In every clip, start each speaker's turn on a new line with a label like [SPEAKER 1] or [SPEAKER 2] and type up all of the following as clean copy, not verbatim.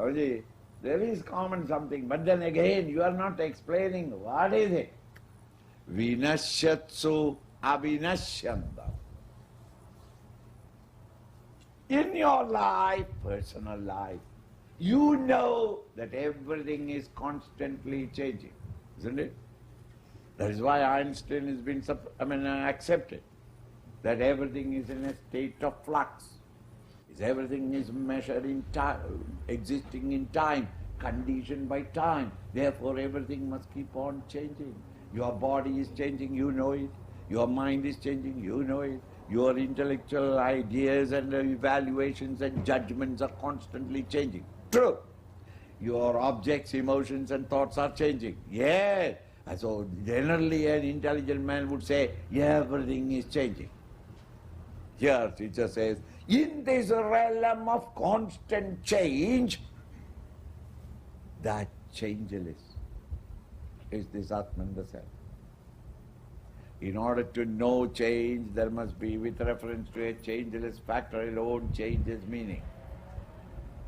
[SPEAKER 1] Swamiji, there is common something, but then again you are not explaining what is it. Vinashyatsu abhinashyandam. In your life, personal life, you know that everything is constantly changing, isn't it? That is why Einstein has been accepted, that everything is in a state of flux. Everything is measured in time, existing in time, conditioned by time. Therefore everything must keep on changing. Your body is changing, you know it. Your mind is changing, you know it. Your intellectual ideas and evaluations and judgments are constantly changing. True. Your objects, emotions and thoughts are changing. Yes. And so generally an intelligent man would say, everything is changing. Here teacher says, in this realm of constant change, that changeless is this Atman, the Self. In order to know change, there must be, with reference to a changeless factor alone, changes meaning.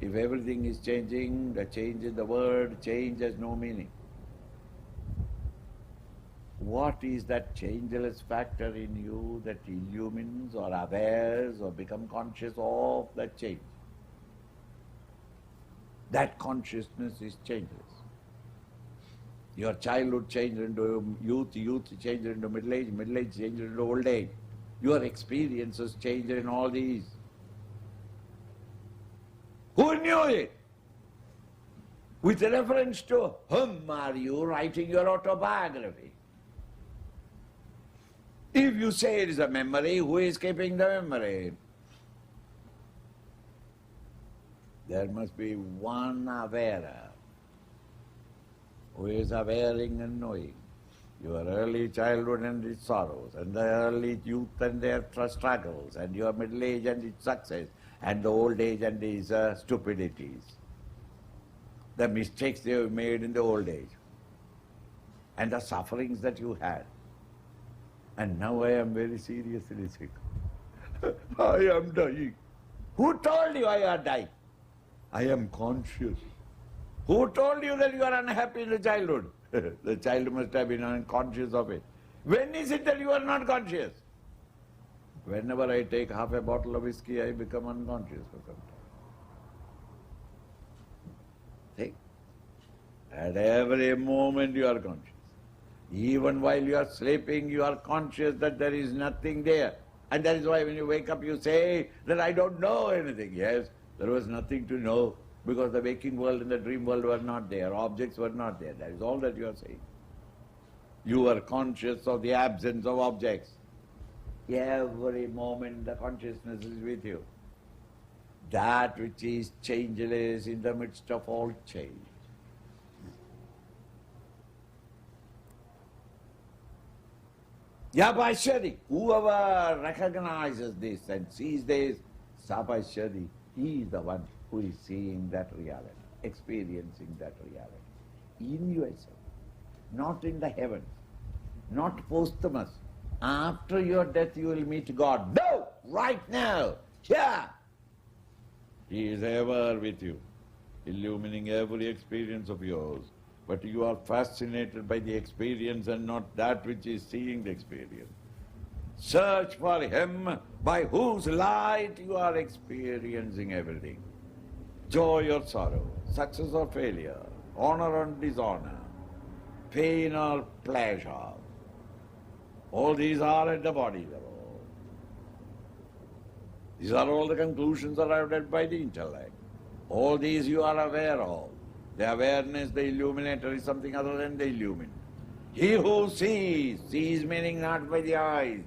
[SPEAKER 1] If everything is changing, the change in the word, change has no meaning. What is that changeless factor in you that illumines or awares or become conscious of that change? That consciousness is changeless. Your childhood changed into youth, youth changed into middle age changed into old age. Your experiences changed in all these. Who knew it? With reference to whom are you writing your autobiography? If you say it is a memory, who is keeping the memory? There must be one awarer, who is awareing and knowing your early childhood and its sorrows, and the early youth and their struggles, and your middle age and its success, and the old age and its stupidities, the mistakes they have made in the old age, and the sufferings that you had. And now I am very seriously sick. I am dying. Who told you I am dying? I am conscious. Who told you that you are unhappy in the childhood? The child must have been unconscious of it. When is it that you are not conscious? Whenever I take half a bottle of whiskey, I become unconscious for some time. See? At every moment you are conscious. Even while you are sleeping, you are conscious that there is nothing there. And that is why when you wake up, you say that I don't know anything. Yes, there was nothing to know, because the waking world and the dream world were not there, objects were not there. That is all that you are saying. You are conscious of the absence of objects. Every moment the consciousness is with you. That which is changeless in the midst of all change. Yapashyati, whoever recognizes this and sees this, sapashyati, he is the one who is seeing that reality, experiencing that reality. In yourself, not in the heavens, not posthumous. After your death you will meet God. No! Right now, here! He is ever with you, illumining every experience of yours. But you are fascinated by the experience and not that which is seeing the experience. Search for Him by whose light you are experiencing everything. Joy or sorrow, success or failure, honor or dishonor, pain or pleasure. All these are at the body level. These are all the conclusions arrived at by the intellect. All these you are aware of. The awareness, the illuminator, is something other than the illumined. He who sees meaning not by the eyes.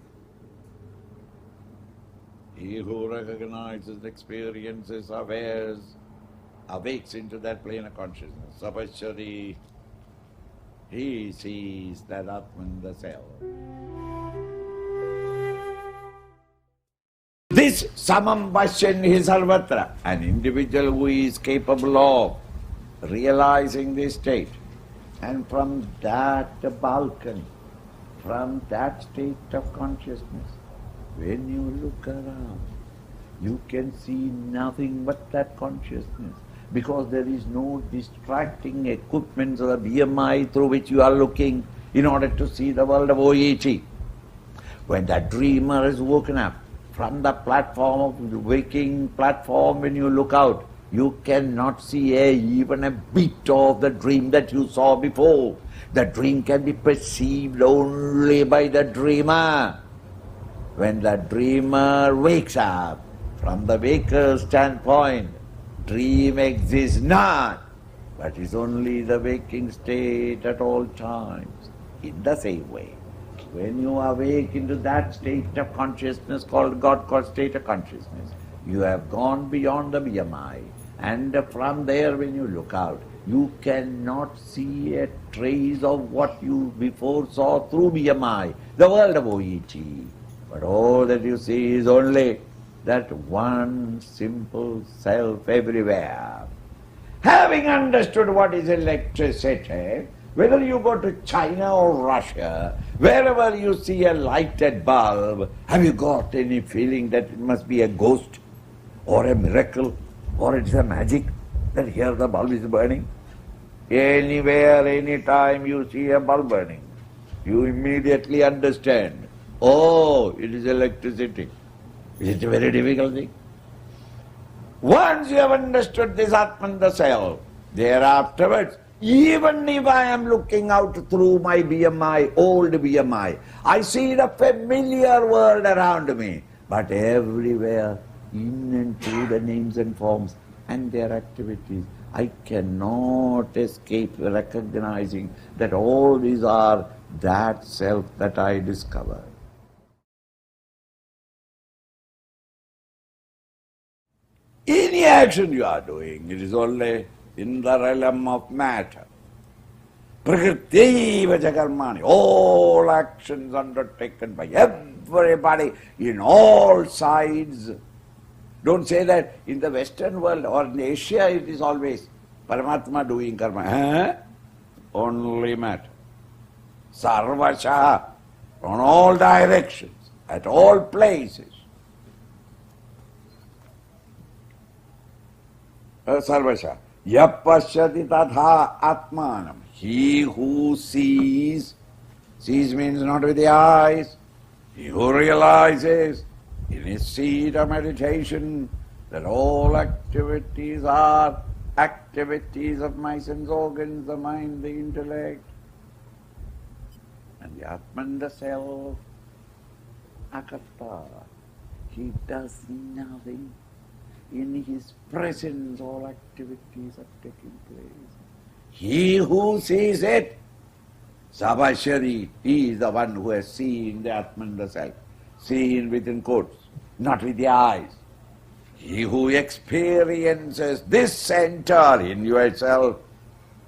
[SPEAKER 1] He who recognizes, experiences, awares, awakes into that plane of consciousness. Sapashyati, he sees that Atman, the Self. This samam pasyan hi sarvatra, an individual who is capable of realizing this state, and from that balcony, from that state of consciousness, when you look around, you can see nothing but that consciousness. because there is no distracting equipment or the BMI through which you are looking in order to see the world of OET. When the dreamer is woken up, from the platform of the waking platform, when you look out, you cannot see even a bit of the dream that you saw before. The dream can be perceived only by the dreamer. When the dreamer wakes up, from the waker's standpoint, dream exists not, but is only the waking state at all times. In the same way, when you awake into that state of consciousness called God, called state of consciousness, you have gone beyond the BMI, and from there when you look out, you cannot see a trace of what you before saw through BMI, the world of OET. But all that you see is only that one simple self everywhere. Having understood what is electricity, whether you go to China or Russia, wherever you see a lighted bulb, have you got any feeling that it must be a ghost or a miracle or it's a magic that here the bulb is burning? Anywhere, anytime you see a bulb burning, you immediately understand, oh, it is electricity. It's a very difficult thing. Once you have understood this Atman, the self, thereafterwards, even if I am looking out through my BMI, old BMI, I see the familiar world around me, but everywhere, in and through the names and forms and their activities, I cannot escape recognizing that all these are that self that I discovered. Any action you are doing, it is only in the realm of matter. Prakrityeva jakarmani, all actions undertaken by everybody in all sides. Don't say that in the Western world or in Asia it is always Paramatma doing karma. Only matter. Sarvasha, on all directions, at all places. Sarvasha. Yapashyati tatha atmanam. He who sees means not with the eyes, he who realizes in his seat of meditation that all activities are activities of my sense organs, the mind, the intellect, and the Atman, the self, akarta. He does nothing. In his presence all activities are taking place. He who sees it, Sabashari, he is the one who has seen the Atman, the self, seen within quotes, not with the eyes. He who experiences this center in yourself,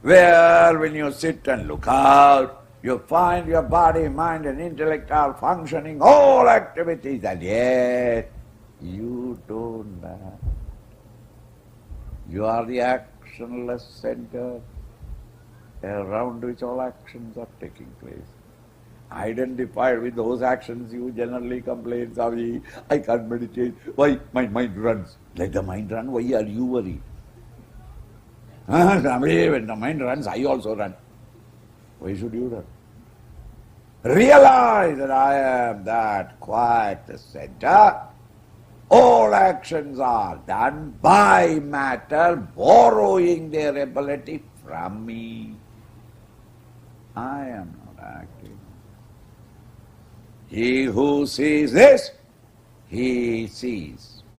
[SPEAKER 1] where when you sit and look out, you find your body, mind and intellect are functioning, all activities, and yet you don't know. You are the actionless center around which all actions are taking place. Identified with those actions, you generally complain, Swami, I can't meditate. Why? My mind runs. Let the mind run. Why are you worried? Swami, when the mind runs, I also run. Why should you run? Realize that I am that quiet center. All actions are done by matter, borrowing their ability from me. I am not acting. He who sees this, he sees.